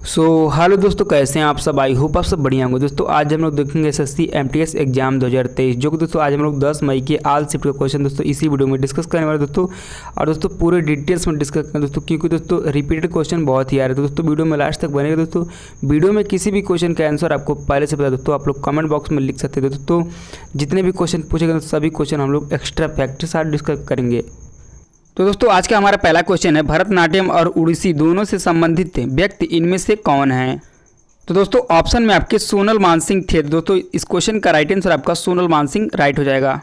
Hello दोस्तों, कैसे हैं आप सब। आई होप आप सब बढ़िया होंगे। दोस्तों आज हम लोग देखेंगे एसएससी एमटीएस एग्जाम 2023, जो कि दोस्तों आज हम लोग 10 मई के ऑल शिफ्ट का क्वेश्चन दोस्तों इसी वीडियो में डिस्कस करने वाले दोस्तों। और दोस्तों पूरे डिटेल्स में डिस्कस करें दोस्तों, क्योंकि दोस्तों रिपीटेड क्वेश्चन बहुत ही आ रहे हैं। दोस्तों वीडियो में लास्ट तक बनेगा दोस्तों। वीडियो में किसी भी क्वेश्चन का आंसर आपको पहले से पता दोस्तों आप लोग कमेंट बॉक्स में लिख सकते हैं दोस्तों। जितने भी क्वेश्चन पूछेंगे सभी क्वेश्चन हम लोग एक्स्ट्रा फैक्ट के साथ डिस्कस करेंगे। तो दोस्तों आज का हमारा पहला क्वेश्चन है, भरतनाट्यम और उड़ीसी दोनों से संबंधित व्यक्ति इनमें से कौन है। तो दोस्तों ऑप्शन में आपके सोनल मानसिंह थे। दोस्तों इस क्वेश्चन का राइट आंसर आपका सोनल मानसिंह राइट हो जाएगा।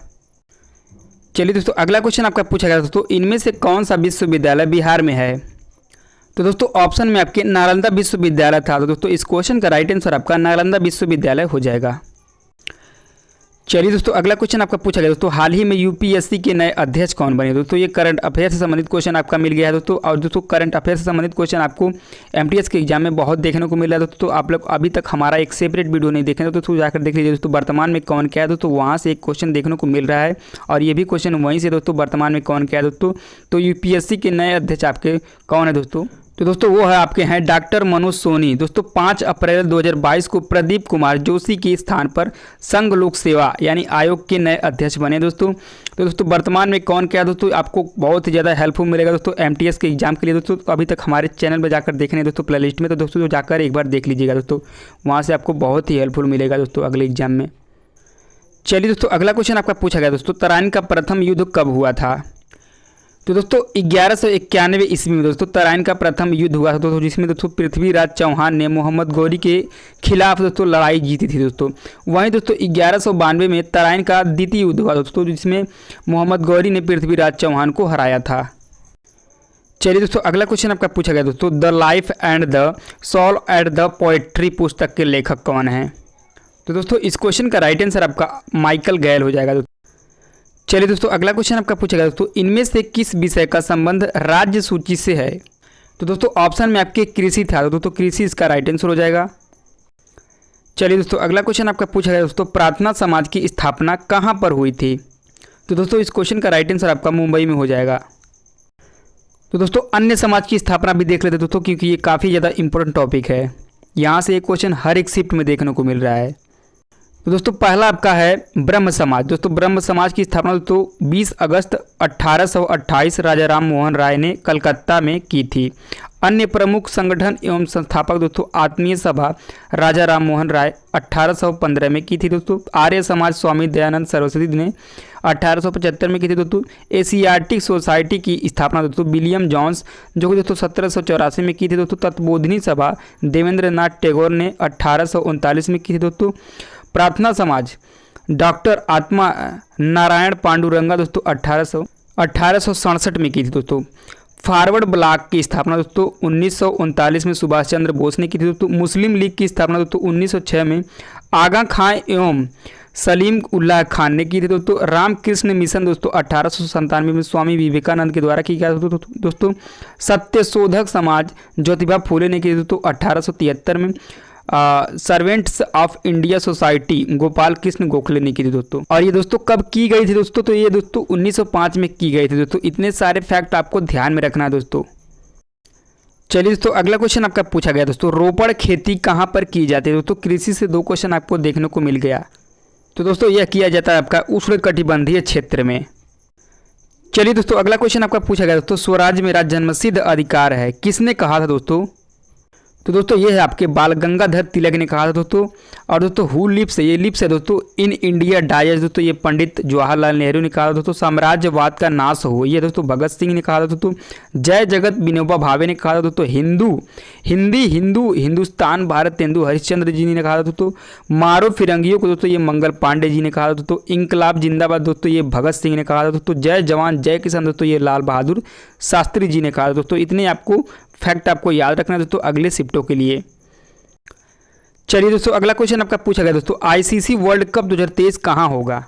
चलिए दोस्तों अगला क्वेश्चन आपका पूछा गया दोस्तों, इनमें से कौन सा विश्वविद्यालय बिहार में है। तो दोस्तों ऑप्शन में आपके नालंदा विश्वविद्यालय था। तो दोस्तों इस क्वेश्चन का राइट आंसर आपका नालंदा विश्वविद्यालय हो जाएगा। चलिए दोस्तों अगला क्वेश्चन आपका पूछा गया दोस्तों, हाल ही में यूपीएससी के नए अध्यक्ष कौन बने। दोस्तों ये करंट अफेयर से संबंधित क्वेश्चन आपका मिल गया है दोस्तों। और दोस्तों करंट अफेयर से संबंधित क्वेश्चन आपको एमटीएस के एग्जाम में बहुत देखने को मिल रहा है दोस्तों। आप लोग अभी तक हमारा एक सेपरेट वीडियो नहीं देखें दोस्तों, जाकर देख लीजिए दोस्तों। वर्तमान में कौन क्या है दोस्तों, वहाँ से एक क्वेश्चन देखने को मिल रहा है और ये भी क्वेश्चन वहीं से दोस्तों वर्तमान में कौन क्या है दोस्तों। तो यूपीएससी के नए अध्यक्ष आपके कौन है दोस्तों। तो दोस्तों वो है आपके हैं डॉक्टर मनोज सोनी। दोस्तों 5 अप्रैल 2022 को प्रदीप कुमार जोशी के स्थान पर संघ लोक सेवा यानी आयोग के नए अध्यक्ष बने दोस्तों। तो दोस्तों वर्तमान में कौन क्या दोस्तों, आपको बहुत ही ज़्यादा हेल्पफुल मिलेगा दोस्तों एमटीएस के एग्जाम के लिए दोस्तों। तो अभी तक हमारे चैनल पर जाकर देखने दोस्तों प्लेलिस्ट में, तो दोस्तों जाकर एक बार देख लीजिएगा दोस्तों, वहाँ से आपको बहुत ही हेल्पफुल मिलेगा दोस्तों अगले एग्जाम में। चलिए दोस्तों अगला क्वेश्चन आपका पूछा गया दोस्तों, तराइन का प्रथम युद्ध कब हुआ था। तो दोस्तों 1191 ईस्वी में दोस्तों तराइन का प्रथम युद्ध हुआ था दोस्तों, जिसमें दोस्तों पृथ्वीराज चौहान ने मोहम्मद गौरी के खिलाफ दोस्तों लड़ाई जीती थी दोस्तों। वहीं दोस्तों 1192 में तराइन का द्वितीय युद्ध हुआ दोस्तों, जिसमें मोहम्मद गौरी ने पृथ्वीराज चौहान को हराया था। चलिए दोस्तों अगला क्वेश्चन आपका पूछा गया दोस्तों, the life and the soul at the poetry पुस्तक के लेखक कौन है। तो दोस्तों इस क्वेश्चन का राइट आंसर आपका माइकल गैल हो जाएगा दोस्तों। चलिए दोस्तों अगला क्वेश्चन आपका पूछा गया दोस्तों, इनमें से किस विषय का संबंध राज्य सूची से है। तो दोस्तों ऑप्शन में आपके कृषि था। तो दोस्तों कृषि इसका राइट आंसर हो जाएगा। चलिए दोस्तों अगला क्वेश्चन आपका पूछा गया दोस्तों, प्रार्थना समाज की स्थापना कहाँ पर हुई थी। तो दोस्तों इस क्वेश्चन का राइट आंसर आपका मुंबई में हो जाएगा। तो दोस्तों अन्य समाज की स्थापना भी देख लेते दोस्तों, क्योंकि ये काफ़ी ज़्यादा इंपॉर्टेंट टॉपिक है। यहाँ से एक क्वेश्चन हर एक शिफ्ट में देखने को मिल रहा है। तो दोस्तों पहला आपका है ब्रह्म समाज। दोस्तों ब्रह्म समाज की स्थापना दोस्तों 20 अगस्त 1828 राजा राम मोहन राय ने कलकत्ता में की थी। अन्य प्रमुख संगठन एवं संस्थापक दोस्तों आत्मीय सभा राजा राम मोहन राय 1815 में की थी दोस्तों। आर्य समाज स्वामी दयानंद सरस्वती ने 1875 में की थी दोस्तों। एशियाटिक सोसाइटी की स्थापना दोस्तों विलियम जॉन्स जो कि दोस्तों 1784 में की थी दोस्तों। तत्बोधिनी सभा देवेंद्र नाथ टैगोर ने 1839 में की थी दोस्तों। प्रार्थना समाज डॉक्टर आत्मा नारायण पांडुरंगा दोस्तों 1867 में की थी दोस्तों। फॉरवर्ड ब्लॉक की स्थापना दोस्तों 1939 में सुभाष चंद्र बोस ने की थी दोस्तों। मुस्लिम लीग की स्थापना दोस्तों 1906 में आगा खां एवं सलीम उल्लाह खान ने की थी दोस्तों। रामकृष्ण मिशन दोस्तों 1897 में स्वामी विवेकानंद के द्वारा की गया दोस्तों। सत्य शोधक समाज ज्योतिबा फूले ने की दोस्तों 1873 में। Servants of India society Gopal Krishna Gokhale ने की थी दोस्तों। और ये दोस्तों कब की गई थी दोस्तों, तो ये दोस्तों 1905 में की गई थी दोस्तों। इतने सारे फैक्ट आपको ध्यान में रखना है दोस्तों। चलिए दोस्तों अगला क्वेश्चन आपका पूछा गया दोस्तों, रोपड़ खेती कहाँ पर की जाती है। दोस्तों कृषि से 2 क्वेश्चन आपको देखने को मिल गया। तो दोस्तों यह किया जाता है आपका उष्णकटिबंधीय क्षेत्र में। चलिए दोस्तों अगला क्वेश्चन आपका पूछा गया दोस्तों, स्वराज मेरा जन्मसिद्ध अधिकार है किसने कहा था दोस्तों। तो दोस्तों ये है आपके बाल गंगाधर तिलक ने कहा था दोस्तों। और दोस्तों हु लिप्स है, ये लिप्स है दोस्तों इन इंडिया डाइज दोस्तों, ये पंडित जवाहरलाल नेहरू ने कहा था दोस्तों। साम्राज्यवाद का नाश हो, ये दोस्तों भगत सिंह ने कहा था दोस्तों। जय जगत विनोबा भावे ने कहा था दोस्तों। हिंदुस्तान भारत तेंदु हरिश्चंद्र जी ने कहा था दोस्तों। मारो फिरंगियों को दोस्तों ये मंगल पांडे जी ने कहा था दोस्तों। इंकलाब जिंदाबाद दोस्तों ये भगत सिंह ने कहा था दोस्तों। जय जवान जय किसान दोस्तों ये लाल बहादुर शास्त्री जी ने कहा था दोस्तों। इतने आपको फैक्ट आपको याद रखना दोस्तों अगले शिफ्टों के लिए। चलिए दोस्तों अगला क्वेश्चन आपका पूछा गया दोस्तों, आईसीसी वर्ल्ड कप 2023 कहाँ होगा।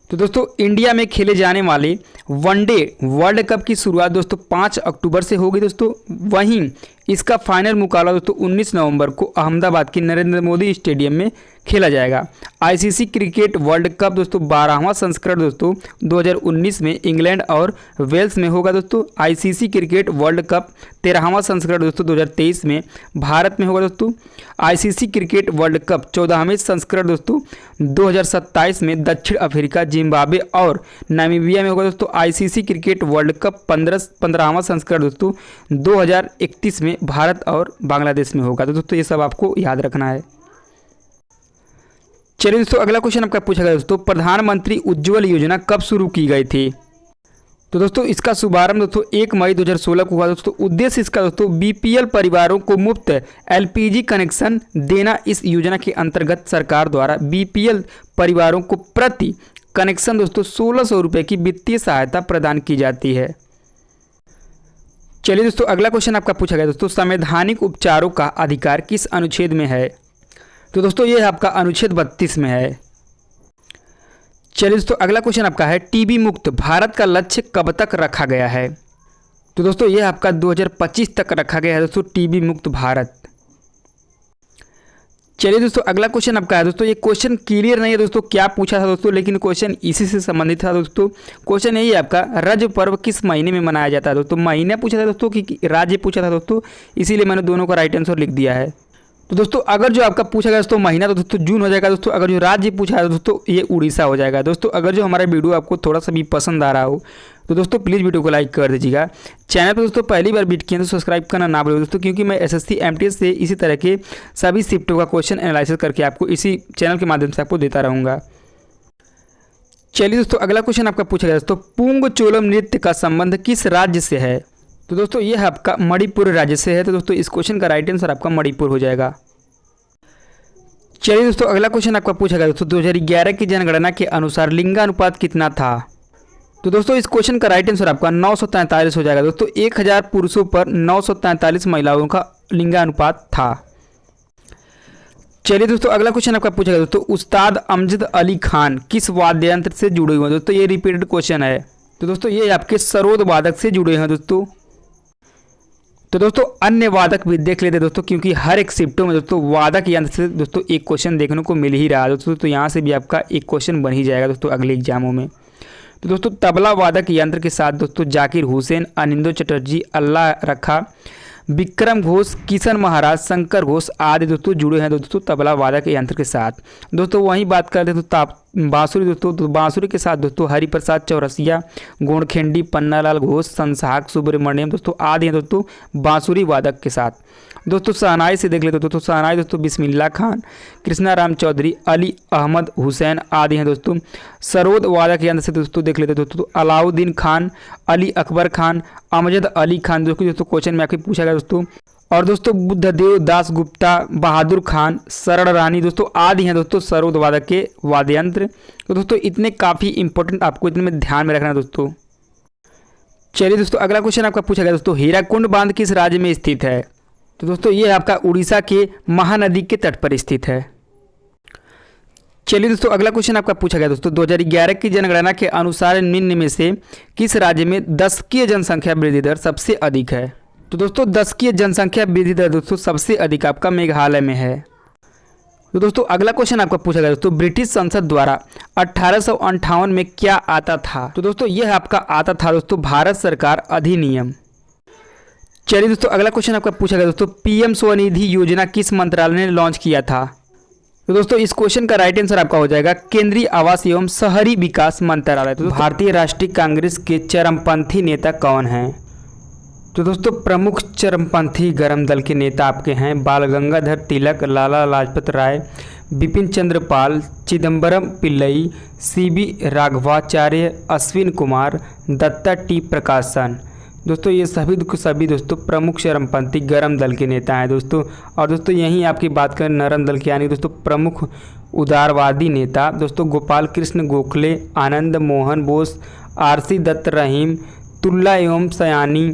तो दोस्तों इंडिया में खेले जाने वाले वनडे वर्ल्ड कप की शुरुआत दोस्तों 5 अक्टूबर से होगी दोस्तों। वहीं इसका फाइनल मुकाबला दोस्तों 19 नवंबर को अहमदाबाद के नरेंद्र मोदी स्टेडियम में खेला जाएगा। आईसीसी क्रिकेट वर्ल्ड कप दोस्तों 12वां संस्करण दोस्तों 2019 में इंग्लैंड और वेल्स में होगा दोस्तों। आईसीसी क्रिकेट वर्ल्ड कप 13वां संस्करण दोस्तों 2023 में भारत में होगा दोस्तों। आईसीसी क्रिकेट वर्ल्ड कप 14वें संस्करण दोस्तों 2027 में दक्षिण अफ्रीका, जिम्बाब्वे और नामीबिया में होगा दोस्तों। आईसीसी क्रिकेट वर्ल्ड कप 15वां संस्करण दोस्तों 2031 में भारत और बांग्लादेश में होगा। तो दोस्तों ये सब आपको याद रखना है। चलिए दोस्तों अगला क्वेश्चन आपका पूछा गया दोस्तों, प्रधानमंत्री उज्ज्वल योजना कब शुरू की गई थी? तो दोस्तों इसका शुभारंभ दोस्तों 1 मई 2016 को हुआ दोस्तों। उद्देश्य इसका दोस्तों बीपीएल परिवारों को मुफ्त एलपीजी कनेक्शन देना। इस योजना के अंतर्गत सरकार द्वारा बीपीएल परिवारों को प्रति कनेक्शन दोस्तों 1600 रुपये की वित्तीय सहायता प्रदान की जाती है। चलिए दोस्तों अगला क्वेश्चन आपका पूछा गया दोस्तों, संवैधानिक उपचारों का अधिकार किस अनुच्छेद में है? तो दोस्तों ये आपका अनुच्छेद 32 में है। चलिए दोस्तों अगला क्वेश्चन आपका है, टीबी मुक्त भारत का लक्ष्य कब तक रखा गया है? तो दोस्तों ये आपका 2025 तक रखा गया है दोस्तों टीबी मुक्त भारत। चलिए दोस्तों अगला क्वेश्चन आपका है दोस्तों, ये क्वेश्चन क्लियर नहीं है दोस्तों क्या पूछा था दोस्तों, लेकिन क्वेश्चन इसी से संबंधित था दोस्तों। क्वेश्चन यही है आपका, रज पर्व किस महीने में मनाया जाता है दोस्तों? महीना पूछा था दोस्तों कि राज्य पूछा था दोस्तों, इसीलिए मैंने दोनों का राइट आंसर लिख दिया है। तो दोस्तों अगर जो आपका पूछा गया दोस्तों महीना तो दोस्तों जून हो जाएगा दोस्तों। अगर जो राज्य पूछा है दोस्तों ये उड़ीसा हो जाएगा दोस्तों। अगर जो हमारा वीडियो आपको थोड़ा सा भी पसंद आ रहा हो तो दोस्तों प्लीज़ वीडियो को लाइक कर दीजिएगा। चैनल पर दोस्तों पहली बार विजिट किया तो सब्सक्राइब करना ना भूलें दोस्तों, क्योंकि मैं एसएससी एमटीएस से इसी तरह के सभी शिफ्टों का क्वेश्चन एनालिसिस करके आपको इसी चैनल के माध्यम से आपको देता रहूँगा। चलिए दोस्तों अगला क्वेश्चन आपका पूछा गया दोस्तों, पुंग चोलम नृत्य का संबंध किस राज्य से है? तो दोस्तों यह आपका मणिपुर राज्य से है। तो दोस्तों इस क्वेश्चन का राइट आंसर आपका मणिपुर हो जाएगा। चलिए दोस्तों अगला क्वेश्चन आपका पूछा गया दोस्तों, 2011 की जनगणना के अनुसार लिंगानुपात कितना था? तो दोस्तों इस क्वेश्चन का राइट आंसर आपका 943 हो जाएगा दोस्तों। 1000 पुरुषों पर 943 महिलाओं का लिंगानुपात था। चलिए दोस्तों अगला क्वेश्चन आपका पूछा गया दोस्तों, उस्ताद अमजद अली खान किस वाद्य यंत्र से जुड़े हुए हैं? दोस्तों ये रिपीटेड क्वेश्चन है। तो दोस्तों ये आपके सरोद वादक से जुड़े हैं दोस्तों। तो दोस्तों अन्य वादक भी देख लेते दोस्तों, क्योंकि हर एक शिफ्टों में दोस्तों वादक यंत्र से दोस्तों एक क्वेश्चन देखने को मिल ही रहा है दोस्तों। तो यहाँ से भी आपका एक क्वेश्चन बन ही जाएगा दोस्तों अगले एग्जामों में। तो दोस्तों तबला वादक यंत्र के साथ दोस्तों जाकिर हुसैन, अनिंदो चटर्जी, अल्लाह रखा, विक्रम घोष, किशन महाराज, शंकर घोष आदि दोस्तों जुड़े हैं दोस्तों तबला वादक यंत्र के साथ। दोस्तों वहीं बात करते हैं तो बांसुरी दोस्तों, तो बांसुरी के साथ दोस्तों हरिप्रसाद चौरसिया, गोणखेंडी, पन्नालाल घोष, संसाहक सुब्रमण्यम दोस्तों आदि हैं दोस्तों बांसुरी वादक के साथ। दोस्तों शहनाई से देख लेते हो दोस्तों, शहनाई दोस्तों बिस्मिल्लाह खान, कृष्णा राम चौधरी, अली अहमद हुसैन आदि हैं दोस्तों। सरोद वादक यंत्र से दोस्तों देख लेते हो दोस्तों, अलाउद्दीन खान, अली अकबर खान, अमजद अली खान दोस्तों क्वेश्चन में आके पूछा गया दोस्तों। और दोस्तों बुद्धदेव दास गुप्ता, बहादुर खान, शरण रानी दोस्तों आदि हैं दोस्तों सरोद वादक के वाद्य यंत्र। तो दोस्तों इतने काफ़ी इंपॉर्टेंट आपको इतने में ध्यान में रखना है दोस्तों। चलिए दोस्तों अगला क्वेश्चन आपका पूछा गया दोस्तों, हीराकुंड बांध किस राज्य में स्थित है? तो दोस्तों ये आपका उड़ीसा के महानदी के तट पर स्थित है। चलिए दोस्तों अगला क्वेश्चन आपका पूछा गया दोस्तों, 2011 की जनगणना के अनुसार निम्न में से किस राज्य में दशकीय जनसंख्या वृद्धि दर सबसे अधिक है? तो दोस्तों दशकीय जनसंख्या वृद्धि दर दोस्तों सबसे अधिक आपका मेघालय में है। तो दोस्तों अगला क्वेश्चन आपका पूछा गया दोस्तों, ब्रिटिश संसद द्वारा 1858 में क्या आता था? तो दोस्तों यह आपका आता था दोस्तों भारत सरकार अधिनियम। चलिए दोस्तों अगला क्वेश्चन आपका पूछा गया दोस्तों, पीएम स्वनिधि योजना किस मंत्रालय ने लॉन्च किया था? तो दोस्तों इस क्वेश्चन का राइट आंसर आपका हो जाएगा केंद्रीय आवास एवं शहरी विकास मंत्रालय। तो भारतीय राष्ट्रीय कांग्रेस के चरमपंथी नेता कौन हैं? तो दोस्तों प्रमुख चरमपंथी गरम दल के नेता आपके हैं बाल गंगाधर तिलक, लाला लाजपत राय, बिपिन चंद्र पाल, चिदम्बरम पिल्लई, सीबी राघवाचार्य, अश्विन कुमार, दत्ता टी प्रकाशन। दोस्तों ये सभी दोस्तों प्रमुख चरमपंथी गरम दल के नेता हैं दोस्तों। और दोस्तों यहीं आपकी बात करें नरम दल के यानी दोस्तों प्रमुख उदारवादी नेता दोस्तों गोपाल कृष्ण गोखले, आनंद मोहन बोस, आरसी दत्त रहीम, तुल्ला एवं सयानी,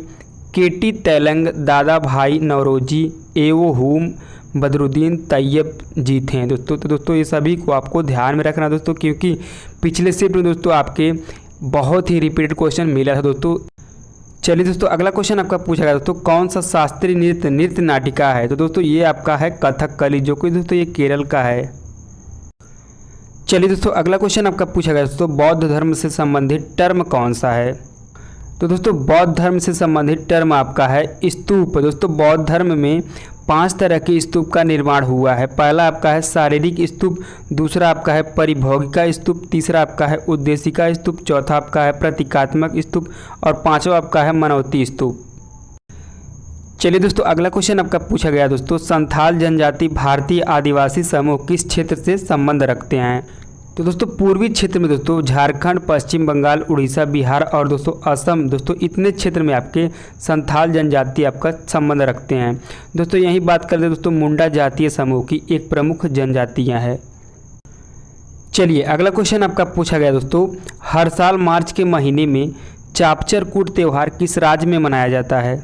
केटी तेलंग, दादा भाई नौरोजी, एवो हुम, बदरुद्दीन तैयब जी थे दोस्तों। तो दोस्तों ये सभी को आपको ध्यान में रखना दोस्तों, क्योंकि पिछले शिफ्ट में दोस्तों आपके बहुत ही रिपीटेड क्वेश्चन मिला था दोस्तों। चलिए दोस्तों अगला क्वेश्चन आपका पूछा गया दोस्तों, कौन सा शास्त्रीय नृत्य नाटिका है? तो दोस्तों ये आपका है कथकली, जो कि दोस्तों ये केरल का है। चलिए दोस्तों अगला क्वेश्चन आपका पूछा गया दोस्तों, बौद्ध धर्म से संबंधित टर्म कौन सा है? तो दोस्तों बौद्ध धर्म से संबंधित टर्म आपका है स्तूप। दोस्तों बौद्ध धर्म में 5 तरह के स्तूप का निर्माण हुआ है। पहला आपका है शारीरिक स्तूप, दूसरा आपका है परिभोगिका स्तूप, तीसरा आपका है उद्देशिका स्तूप, चौथा आपका है प्रतीकात्मक स्तूप और पांचवा आपका है मनौती स्तूप। चलिए दोस्तों अगला क्वेश्चन आपका पूछा गया दोस्तों, संथाल जनजाति भारतीय आदिवासी समूह किस क्षेत्र से संबंध रखते हैं? तो दोस्तों पूर्वी क्षेत्र में दोस्तों झारखंड, पश्चिम बंगाल, उड़ीसा, बिहार और दोस्तों असम, दोस्तों इतने क्षेत्र में आपके संथाल जनजाति आपका संबंध रखते हैं। दोस्तों यही बात करते हैं दोस्तों मुंडा जातीय समूह की एक प्रमुख जनजातियां हैं। चलिए अगला क्वेश्चन आपका पूछा गया दोस्तों, हर साल मार्च के महीने में चापचर कूट त्यौहार किस राज्य में मनाया जाता है?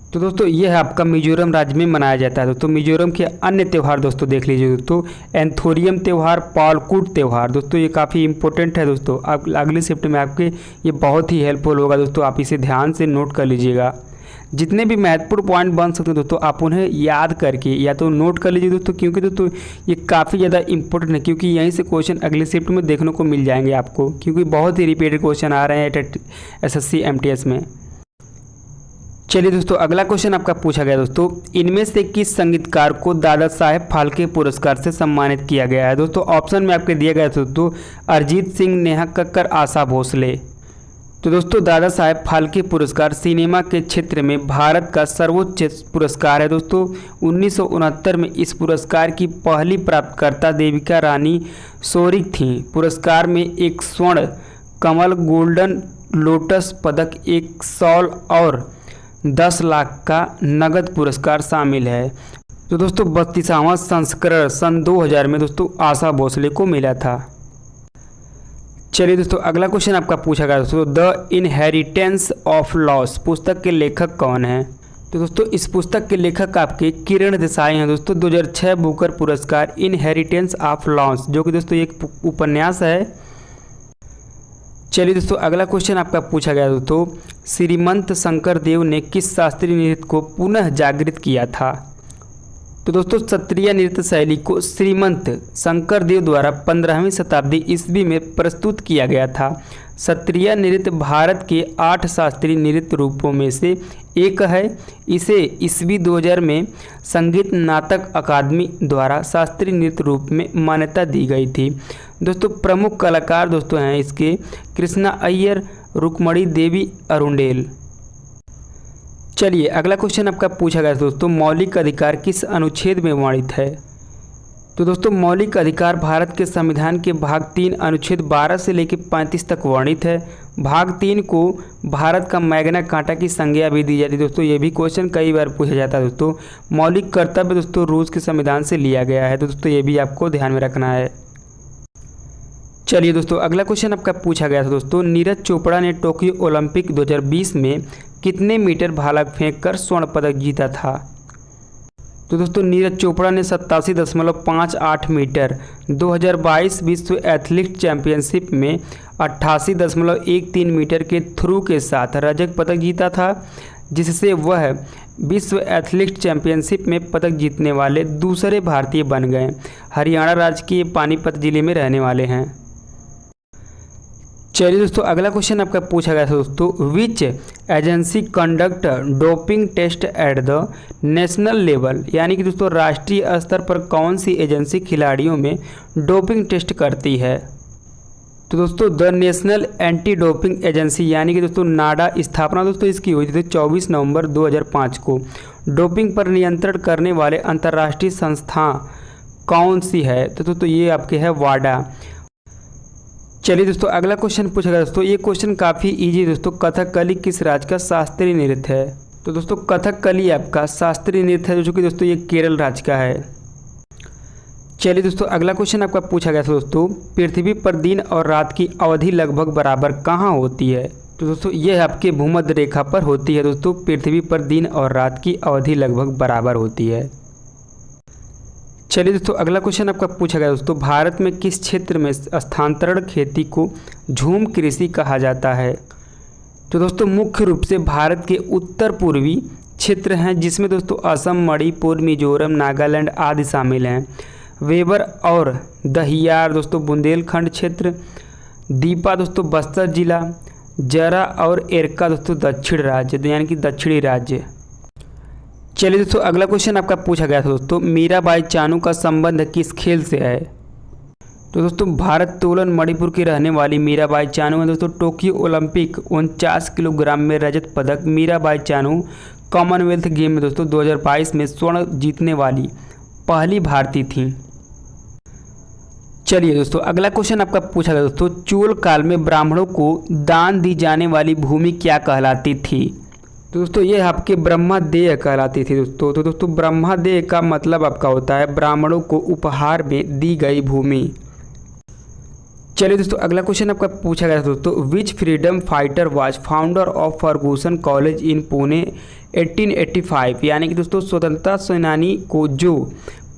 तो दोस्तों यह आपका मिजोरम राज्य में मनाया जाता है। दोस्तों मिजोरम के अन्य त्यौहार दोस्तों देख लीजिए दोस्तों, एंथोरियम त्यौहार, पालकूट त्यौहार, दोस्तों ये काफ़ी इंपॉर्टेंट है दोस्तों। आप अगले शिफ्ट में आपके ये बहुत ही हेल्पफुल होगा दोस्तों, आप इसे ध्यान से नोट कर लीजिएगा। जितने भी महत्वपूर्ण पॉइंट बन सकते हैं दोस्तों आप उन्हें याद करके या तो नोट कर लीजिए दोस्तों, क्योंकि दोस्तों ये काफ़ी ज़्यादा इंपॉर्टेंट है, क्योंकि यहीं से क्वेश्चन अगले शिफ्ट में देखने को मिल जाएंगे आपको, क्योंकि बहुत ही रिपीटेड क्वेश्चन आ रहे हैं SSC MTS में। चलिए दोस्तों अगला क्वेश्चन आपका पूछा गया दोस्तों, इनमें से किस संगीतकार को दादा साहेब फाल्के पुरस्कार से सम्मानित किया गया है? दोस्तों ऑप्शन में आपके दिया गया दोस्तों अरिजीत सिंह, नेहा कक्कर, आशा भोसले। तो दोस्तों दादा साहेब फाल्के पुरस्कार सिनेमा के क्षेत्र में भारत का सर्वोच्च पुरस्कार है। दोस्तों 1969 में इस पुरस्कार की पहली प्राप्तकर्ता देविका रानी सोरिक थी। पुरस्कार में एक स्वर्ण कमल, गोल्डन लोटस पदक, एक शॉल और 10 लाख का नगद पुरस्कार शामिल है। तो दोस्तों 32वां संस्करण सन 2000 में दोस्तों आशा भोसले को मिला था। चलिए दोस्तों अगला क्वेश्चन आपका पूछा गया दोस्तों, द इनहेरिटेंस ऑफ लॉस पुस्तक के लेखक कौन है? तो दोस्तों इस पुस्तक के लेखक आपके किरण देसाई हैं। दोस्तों 2006 बुकर पुरस्कार इनहेरिटेंस ऑफ लॉस, जो कि दोस्तों एक उपन्यास है। चलिए दोस्तों अगला क्वेश्चन आपका पूछा गया दोस्तों, श्रीमंत शंकर देव ने किस शास्त्रीय नृत्य को पुनः जागृत किया था? तो दोस्तों सत्रिय नृत्य शैली को श्रीमंत शंकर देव द्वारा 15वीं शताब्दी ईस्वी में प्रस्तुत किया गया था। सत्रिय नृत्य भारत के 8 शास्त्रीय नृत्य रूपों में से एक है। इसे ईस्वी 2000 में संगीत नाटक अकादमी द्वारा शास्त्रीय नृत्य रूप में मान्यता दी गई थी। दोस्तों प्रमुख कलाकार दोस्तों हैं इसके कृष्णा अय्यर, रुक्मणी देवी, अरुणेल। चलिए अगला क्वेश्चन आपका पूछा गया दोस्तों, मौलिक अधिकार किस अनुच्छेद में वर्णित है? तो दोस्तों मौलिक अधिकार भारत के संविधान के भाग 3 अनुच्छेद 12 से लेकर 35 तक वर्णित है। भाग 3 को भारत का मैग्ना कार्टा की संज्ञा भी दी जाती है। दोस्तों ये भी क्वेश्चन कई बार पूछा जाता है दोस्तों। मौलिक कर्तव्य दोस्तों रूस के संविधान से लिया गया है, तो दोस्तों ये भी आपको ध्यान में रखना है। चलिए दोस्तों अगला क्वेश्चन आपका पूछा गया था दोस्तों, नीरज चोपड़ा ने टोक्यो ओलंपिक 2020 में कितने मीटर भाला फेंककर स्वर्ण पदक जीता था? तो दोस्तों नीरज चोपड़ा ने 87.58 मीटर 2022 विश्व एथलीट चैंपियनशिप में 88.13 मीटर के थ्रू के साथ रजत पदक जीता था, जिससे वह विश्व एथलीट चैंपियनशिप में पदक जीतने वाले दूसरे भारतीय बन गए। हरियाणा राज्य के पानीपत जिले में रहने वाले हैं। चलिए दोस्तों अगला क्वेश्चन आपका पूछा गया था दोस्तों, which agency conduct doping test at the national level, यानी कि दोस्तों राष्ट्रीय स्तर पर कौन सी एजेंसी खिलाड़ियों में डोपिंग टेस्ट करती है? तो दोस्तों the national anti doping agency यानी कि दोस्तों नाडा स्थापना दोस्तों इसकी हुई थी 24 नवंबर 2005 को। डोपिंग पर नियंत्रण करने वाले अंतर्राष्ट्रीय संस्था कौन सी है? तो दोस्तों ये आपके है वाडा। चलिए दोस्तों अगला क्वेश्चन पूछा गया दोस्तों, ये क्वेश्चन काफ़ी इजी दोस्तों, कथकली किस राज्य का शास्त्रीय नृत्य है? तो दोस्तों कथकली आपका शास्त्रीय नृत्य है, जो कि दोस्तों ये केरल राज्य का है। चलिए दोस्तों अगला क्वेश्चन आपका पूछा गया था दोस्तों, पृथ्वी पर दिन और रात की अवधि लगभग बराबर कहाँ होती है? तो दोस्तों यह आपके भूमध्य रेखा पर होती है। दोस्तों पृथ्वी पर दिन और रात की अवधि लगभग बराबर होती है। चलिए दोस्तों अगला क्वेश्चन आपका पूछा गया दोस्तों, भारत में किस क्षेत्र में स्थानांतरण खेती को झूम कृषि कहा जाता है? तो दोस्तों मुख्य रूप से भारत के उत्तर पूर्वी क्षेत्र हैं, जिसमें दोस्तों असम, मणिपुर, मिजोरम, नागालैंड आदि शामिल हैं। वेबर और दहियार दोस्तों बुंदेलखंड क्षेत्र, दीपा दोस्तों बस्तर जिला, जरा और एरका दोस्तों दक्षिण राज्य यानी कि दक्षिणी राज्य। चलिए दोस्तों अगला क्वेश्चन आपका पूछा गया था दोस्तों, मीराबाई चानू का संबंध किस खेल से है? तो दोस्तों भारत्तोलन मणिपुर की रहने वाली मीराबाई चानू है दोस्तों टोक्यो ओलंपिक 49 किलोग्राम में रजत पदक। मीराबाई चानू कॉमनवेल्थ गेम में दोस्तों 2022 में स्वर्ण जीतने वाली पहली भारतीय थी। चलिए दोस्तों अगला क्वेश्चन आपका पूछा गया दोस्तों, चोल काल में ब्राह्मणों को दान दी जाने वाली भूमि क्या कहलाती थी? तो दोस्तों ये आपके ब्रह्मदेय कहलाती थी दोस्तों। तो दोस्तों ब्रह्मदेय का मतलब आपका होता है ब्राह्मणों को उपहार में दी गई भूमि। चलिए दोस्तों अगला क्वेश्चन आपका पूछा गया था दोस्तों, which freedom fighter was founder of Fergusson college in Pune 1885, यानी कि दोस्तों स्वतंत्रता सेनानी को जो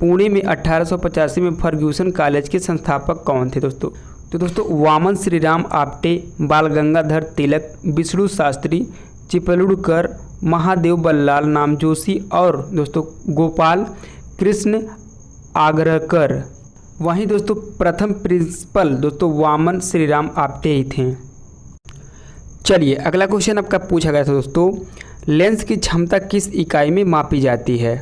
पुणे में 1885 में फर्ग्यूसन कॉलेज के संस्थापक कौन थे दोस्तों? तो दोस्तों वामन श्रीराम आप्टे, बाल गंगाधर तिलक, विष्णु शास्त्री चिपलुड़कर, महादेव बल्लाल नामजोशी और दोस्तों गोपाल कृष्ण आगरकर। वहीं दोस्तों प्रथम प्रिंसिपल दोस्तों वामन श्रीराम आप्टे ही थे। चलिए अगला क्वेश्चन आपका पूछा गया था दोस्तों, लेंस की क्षमता किस इकाई में मापी जाती है?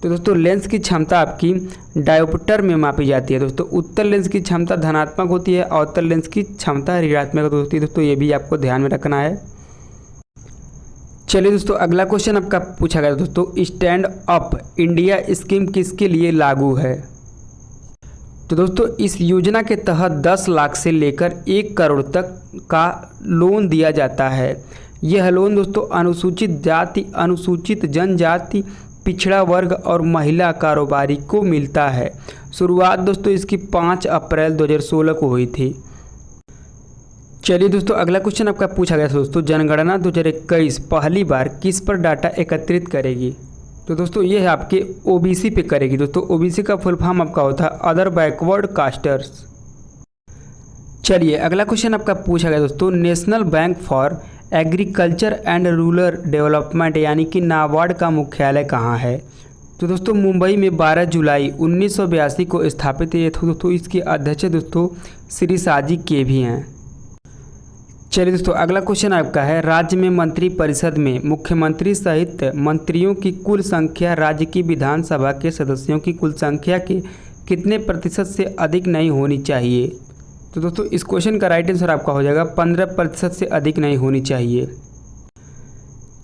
तो दोस्तों लेंस की क्षमता आपकी डायोप्टर में मापी जाती है दोस्तों। उत्तल लेंस की क्षमता धनात्मक होती है, अवतल लेंस की क्षमता ऋणात्मक होती है दोस्तों, ये भी आपको ध्यान में रखना है। चलिए दोस्तों अगला क्वेश्चन आपका पूछा गया दोस्तों, स्टैंड अप इंडिया स्कीम किसके लिए लागू है? तो दोस्तों इस योजना के तहत 10 लाख से लेकर 1 करोड़ तक का लोन दिया जाता है। यह लोन दोस्तों अनुसूचित जाति, अनुसूचित जनजाति, पिछड़ा वर्ग और महिला कारोबारी को मिलता है। शुरुआत दोस्तों इसकी 5 अप्रैल 2016 को हुई थी। चलिए दोस्तों अगला क्वेश्चन आपका पूछा गया था दोस्तों, जनगणना 2021 पहली बार किस पर डाटा एकत्रित करेगी? तो दोस्तों ये है आपके ओबीसी पे करेगी दोस्तों। ओबीसी का फुल फॉर्म आपका होता है अदर बैकवर्ड कास्टर्स। चलिए अगला क्वेश्चन आपका पूछा गया दोस्तों, national bank for agriculture and rural development यानी कि नाबार्ड का मुख्यालय कहाँ है? तो दोस्तों मुंबई में 12 जुलाई 1982 को स्थापित है दोस्तों। इसके अध्यक्ष दोस्तों श्री साजी के भी हैं। चलिए दोस्तों अगला क्वेश्चन आपका है, राज्य में मंत्री परिषद में मुख्यमंत्री सहित मंत्रियों की कुल संख्या राज्य की विधानसभा के सदस्यों की कुल संख्या के कितने प्रतिशत से अधिक नहीं होनी चाहिए? तो दोस्तों इस क्वेश्चन का राइट आंसर आपका हो जाएगा 15% से अधिक नहीं होनी चाहिए।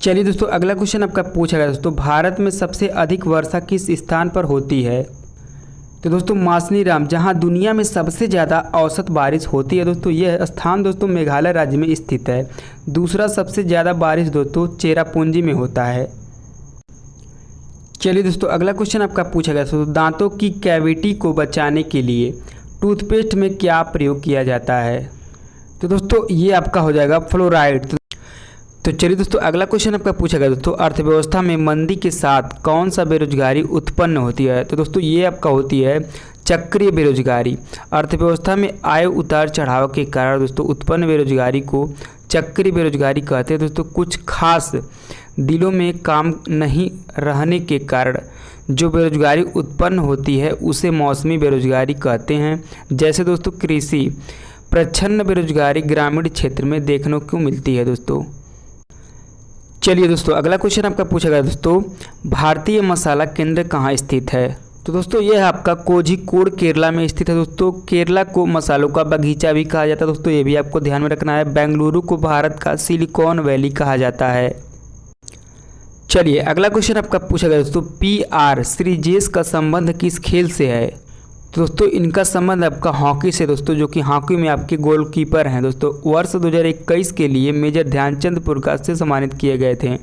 चलिए दोस्तों अगला क्वेश्चन आपका पूछा गया दोस्तों, भारत में सबसे अधिक वर्षा किस स्थान पर होती है? तो दोस्तों मासनीराम, जहां दुनिया में सबसे ज़्यादा औसत बारिश होती है दोस्तों, यह स्थान दोस्तों मेघालय राज्य में स्थित है। दूसरा सबसे ज़्यादा बारिश दोस्तों चेरापूंजी में होता है। चलिए दोस्तों अगला क्वेश्चन आपका पूछा गया दोस्तों, दांतों की कैविटी को बचाने के लिए टूथपेस्ट में क्या प्रयोग किया जाता है? तो दोस्तों ये आपका हो जाएगा फ्लोराइड। तो चलिए दोस्तों अगला क्वेश्चन आपका पूछा गया दोस्तों, अर्थव्यवस्था में मंदी के साथ कौन सा बेरोजगारी उत्पन्न होती है? तो दोस्तों ये आपका होती है चक्रीय बेरोजगारी। अर्थव्यवस्था में आय उतार चढ़ाव के कारण दोस्तों उत्पन्न बेरोजगारी को चक्रीय बेरोजगारी कहते हैं दोस्तों। कुछ खास दिलों में काम नहीं रहने के कारण जो बेरोजगारी उत्पन्न होती है उसे मौसमी बेरोजगारी कहते हैं। जैसे दोस्तों कृषि प्रच्छन्न बेरोजगारी ग्रामीण क्षेत्र में देखने को मिलती है दोस्तों। चलिए दोस्तों अगला क्वेश्चन आपका पूछा गया दोस्तों, भारतीय मसाला केंद्र कहाँ स्थित है? तो दोस्तों यह आपका कोझिकोड केरला में स्थित है दोस्तों। केरला को मसालों का बगीचा भी कहा जाता है दोस्तों, ये भी आपको ध्यान में रखना है। बेंगलुरु को भारत का सिलिकॉन वैली कहा जाता है। चलिए अगला क्वेश्चन आपका पूछा गया दोस्तों, PR श्रीजेश का संबंध किस खेल से है? तो दोस्तों इनका संबंध आपका हॉकी से दोस्तों, जो कि हॉकी में आपके गोलकीपर हैं दोस्तों। वर्ष 2021 के लिए मेजर ध्यानचंद पुरस्कार से सम्मानित किए गए थे।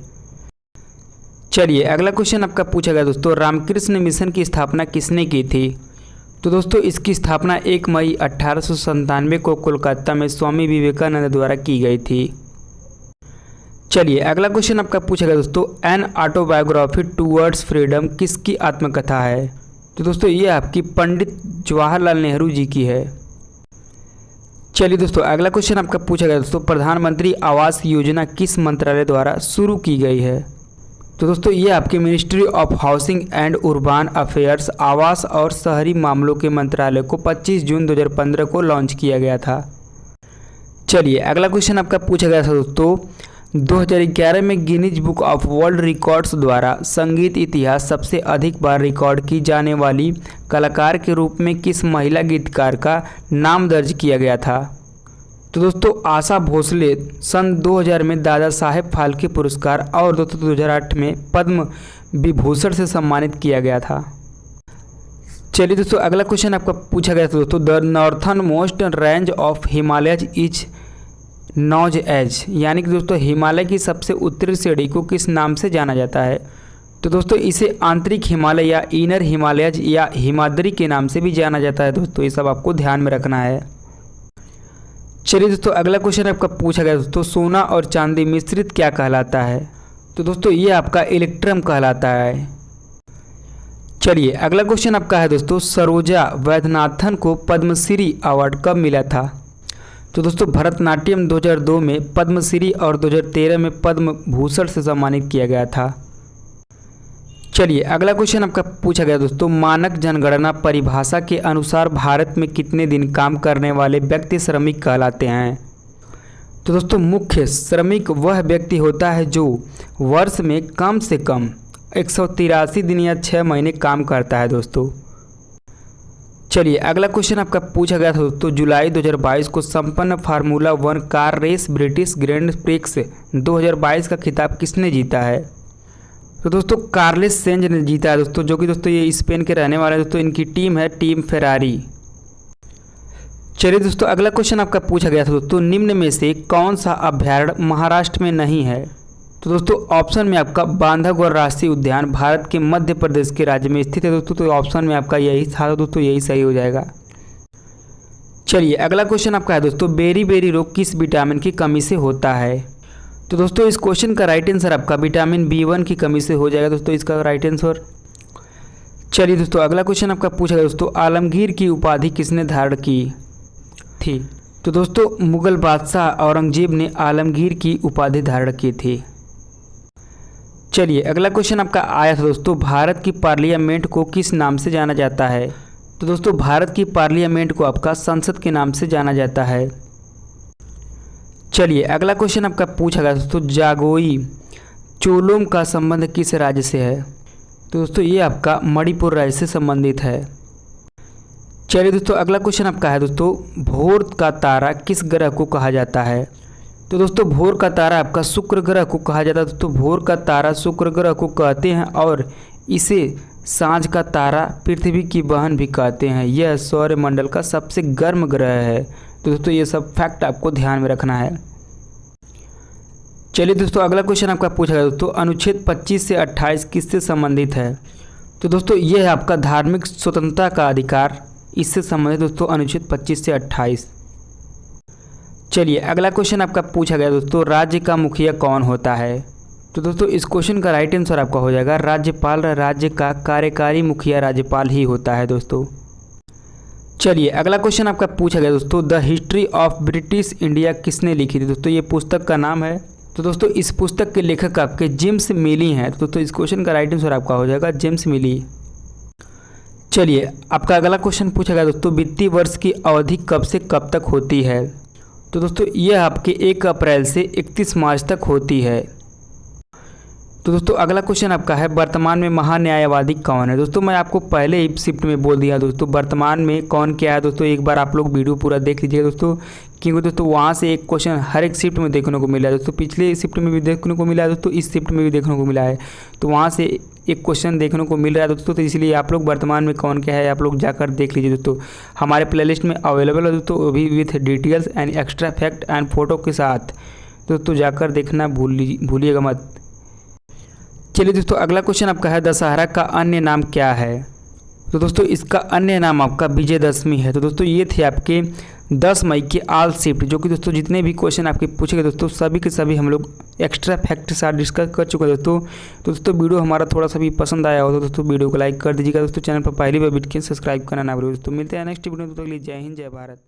चलिए अगला क्वेश्चन आपका पूछा गया दोस्तों, रामकृष्ण मिशन की स्थापना किसने की थी? तो दोस्तों इसकी स्थापना 1 मई 1897 को कोलकाता में स्वामी विवेकानंद द्वारा की गई थी। चलिए अगला क्वेश्चन आपका पूछा गया दोस्तों, एन ऑटोबायोग्राफी टूवर्ड्स फ्रीडम किसकी आत्मकथा है? तो दोस्तों ये आपकी पंडित जवाहरलाल नेहरू जी की है। चलिए दोस्तों अगला क्वेश्चन आपका पूछा गया दोस्तों, प्रधानमंत्री आवास योजना किस मंत्रालय द्वारा शुरू की गई है? तो दोस्तों ये आपके ministry of housing and urban affairs आवास और शहरी मामलों के मंत्रालय को 25 जून 2015 को लॉन्च किया गया था। चलिए अगला क्वेश्चन आपका पूछा गया था दोस्तों, 2011 में Guinness book of world records द्वारा संगीत इतिहास सबसे अधिक बार रिकॉर्ड की जाने वाली कलाकार के रूप में किस महिला गीतकार का नाम दर्ज किया गया था? तो दोस्तों आशा भोसले सन 2000 में दादा साहेब फाल्के पुरस्कार और दोस्तों 2008 में पद्म विभूषण से सम्मानित किया गया था। चलिए दोस्तों अगला क्वेश्चन आपका पूछा गया था दोस्तों, the northernmost range of Himalayas is nose edge, यानी कि दोस्तों हिमालय की सबसे उत्तरी श्रेणी को किस नाम से जाना जाता है? तो दोस्तों इसे आंतरिक हिमालय या इनर हिमालयज या हिमाद्री के नाम से भी जाना जाता है। दोस्तों ये सब आपको ध्यान में रखना है। चलिए दोस्तों अगला क्वेश्चन आपका पूछा गया दोस्तों, सोना और चांदी मिश्रित क्या कहलाता है? तो दोस्तों ये आपका इलेक्ट्रम कहलाता है। चलिए अगला क्वेश्चन आपका है दोस्तों, सरोजा वैद्यनाथन को पद्मश्री अवार्ड कब मिला था? तो दोस्तों भरतनाट्यम 2002 में पद्मश्री और 2013 में पद्म भूषण से सम्मानित किया गया था। चलिए अगला क्वेश्चन आपका पूछा गया दोस्तों, मानक जनगणना परिभाषा के अनुसार भारत में कितने दिन काम करने वाले व्यक्ति श्रमिक कहलाते हैं? तो दोस्तों मुख्य श्रमिक वह व्यक्ति होता है जो वर्ष में कम से कम 183 दिन या 6 महीने काम करता है दोस्तों। चलिए अगला क्वेश्चन आपका पूछा गया था दोस्तों, जुलाई 2022 को संपन्न formula 1 car race British Grand Prix 2022 का खिताब किसने जीता है? तो दोस्तों कार्लोस सेंज ने जीता है दोस्तों, जो कि दोस्तों ये स्पेन के रहने वाले दोस्तों, इनकी टीम है टीम फेरारी। चलिए दोस्तों अगला क्वेश्चन आपका पूछा गया था दोस्तों, निम्न में से कौन सा अभ्यारण्य महाराष्ट्र में नहीं है? तो दोस्तों ऑप्शन में आपका बांधवगढ़ राष्ट्रीय उद्यान भारत के मध्य प्रदेश के राज्य में स्थित है दोस्तों, तो ऑप्शन में आपका यही था दोस्तों, यही सही हो जाएगा। चलिए अगला क्वेश्चन आपका है दोस्तों, बेरी बेरी रोग किस विटामिन की कमी से होता है? तो दोस्तों इस क्वेश्चन का राइट आंसर आपका विटामिन B1 की कमी से हो जाएगा दोस्तों, इसका राइट आंसर। चलिए दोस्तों अगला क्वेश्चन आपका पूछा गया दोस्तों, आलमगीर की उपाधि किसने धारण की थी? तो दोस्तों मुगल बादशाह औरंगजेब ने आलमगीर की उपाधि धारण की थी। चलिए अगला क्वेश्चन आपका आया था दोस्तों, भारत की पार्लियामेंट को किस नाम से जाना जाता है? तो दोस्तों भारत की पार्लियामेंट को आपका संसद के नाम से जाना जाता है। चलिए अगला क्वेश्चन आपका पूछा गया दोस्तों, जागोई चोलोम का संबंध किस राज्य से है? तो दोस्तों ये आपका मणिपुर राज्य से संबंधित है। चलिए दोस्तों अगला क्वेश्चन आपका है दोस्तों, भोर का तारा किस ग्रह को कहा जाता है? तो दोस्तों भोर का तारा आपका शुक्र ग्रह को कहा जाता है दोस्तों, भोर का तारा शुक्र ग्रह को कहते हैं और इसे सांझ का तारा पृथ्वी की बहन भी कहते हैं। यह सौरमंडल का सबसे गर्म ग्रह है। तो दोस्तों ये सब फैक्ट आपको ध्यान में रखना है। चलिए दोस्तों अगला क्वेश्चन आपका पूछा गया दोस्तों, अनुच्छेद 25 से 28 किससे संबंधित है? तो दोस्तों ये है आपका धार्मिक स्वतंत्रता का अधिकार, इससे संबंधित दोस्तों अनुच्छेद 25 से 28। चलिए अगला क्वेश्चन आपका पूछा गया दोस्तों, राज्य का मुखिया कौन होता है? तो दोस्तों इस क्वेश्चन का राइट आंसर आपका हो जाएगा राज्यपाल। राज्य का कार्यकारी मुखिया राज्यपाल ही होता है दोस्तों। चलिए अगला क्वेश्चन आपका पूछा गया दोस्तों, the history of British India किसने लिखी थी? दोस्तों ये पुस्तक का नाम है। तो दोस्तों इस पुस्तक के लेखक आपके जेम्स मिली हैं। तो दोस्तों इस क्वेश्चन का राइट आंसर आपका हो जाएगा जेम्स मिली। चलिए आपका अगला क्वेश्चन पूछा गया दोस्तों, वित्तीय वर्ष की अवधि कब से कब तक होती है? तो दोस्तों यह आपके 1 अप्रैल से 31 मार्च तक होती है। तो दोस्तों अगला क्वेश्चन आपका है, वर्तमान में महान्यायवादी कौन है? दोस्तों मैं आपको पहले ही शिफ्ट में बोल दिया दोस्तों, वर्तमान में कौन क्या है दोस्तों, एक बार आप लोग वीडियो पूरा देख लीजिएगा दोस्तों, क्योंकि दोस्तों वहाँ से एक क्वेश्चन हर एक शिफ्ट में देखने को मिला है दोस्तों, पिछले शिफ्ट में भी देखने को मिला है दोस्तों, इस शिफ्ट में भी देखने को मिला है, तो वहाँ से एक क्वेश्चन देखने को मिल रहा है दोस्तों। तो इसलिए आप लोग वर्तमान में कौन क्या है आप लोग जाकर देख लीजिए दोस्तों, हमारे प्लेलिस्ट में अवेलेबल है दोस्तों, अभी with details and extra fact and photo के साथ। दोस्तों जाकर देखना भूलिएगा मत। चलिए दोस्तों अगला क्वेश्चन आपका है, दशहरा का अन्य नाम क्या है? तो दोस्तों इसका अन्य नाम आपका विजयदशमी है। तो दोस्तों ये थे आपके 10 मई के ऑल शिफ्ट, जो कि दोस्तों जितने भी क्वेश्चन आपके पूछे गए दोस्तों सभी के सभी हम लोग एक्स्ट्रा फैक्ट के साथ डिस्कस कर चुके हैं दोस्तों। तो दोस्तों वीडियो हमारा थोड़ा सा भी पसंद आया हो तो दोस्तों वीडियो को लाइक कर दीजिएगा दोस्तों, चैनल पर पहली बार विजिट किए सब्सक्राइब करना ना भूलिए दोस्तों। मिलते हैं नेक्स्ट वीडियो में, तब तक के लिए जय हिंद जय भारत।